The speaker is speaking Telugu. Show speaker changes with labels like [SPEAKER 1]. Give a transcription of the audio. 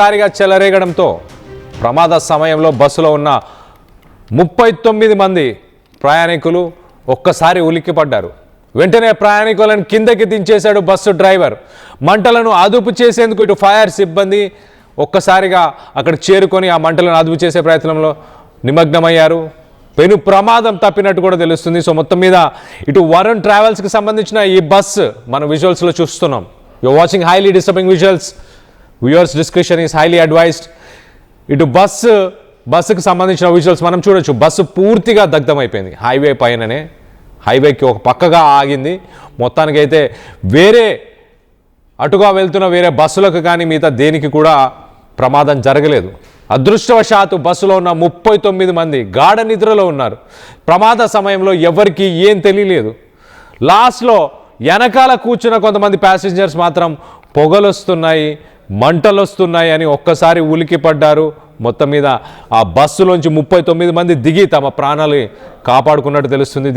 [SPEAKER 1] ఒక్కసారిగా చెలరేగడంతో ప్రమాద సమయంలో బస్సులో ఉన్న 39 మంది ప్రయాణికులు ఒక్కసారి ఉలిక్కిపడ్డారు. వెంటనే ప్రయాణికులను కిందకి దించేశాడు బస్సు డ్రైవర్. మంటలను అదుపు చేసేందుకు ఇటు ఫైర్ సిబ్బంది ఒక్కసారిగా అక్కడ చేరుకొని ఆ మంటలను అదుపు చేసే ప్రయత్నంలో నిమగ్నమయ్యారు. పెను ప్రమాదం తప్పినట్టు కూడా తెలుస్తుంది. సో మొత్తం మీద ఇటు వరుణ్ ట్రావెల్స్కి సంబంధించిన ఈ బస్సు మన విజువల్స్లో చూస్తున్నాం. You watching highly disturbing visuals. Viewers description is highly advised. ఇటు బస్సుకు సంబంధించిన విజువల్స్ మనం చూడొచ్చు. బస్సు పూర్తిగా దగ్ధమైపోయింది. హైవే పైననే, హైవేకి ఒక పక్కగా ఆగింది. మొత్తానికైతే వేరే అటుగా వెళ్తున్న వేరే బస్సులకు కానీ మిగతా దేనికి కూడా ప్రమాదం జరగలేదు. అదృష్టవశాత్తు బస్సులో ఉన్న 39 మంది గాఢ నిద్రలో ఉన్నారు. ప్రమాద సమయంలో ఎవరికి ఏం తెలియలేదు. లాస్ట్లో వెనకాల కూర్చున్న కొంతమంది ప్యాసింజర్స్ మాత్రం పొగలొస్తున్నాయి, మంటలు వస్తున్నాయి అని ఒక్కసారి ఉలికిపడ్డారు. మొత్తం మీద ఆ బస్సులోంచి 39 మంది దిగి తమ ప్రాణాలు కాపాడుకున్నట్టు తెలుస్తుంది.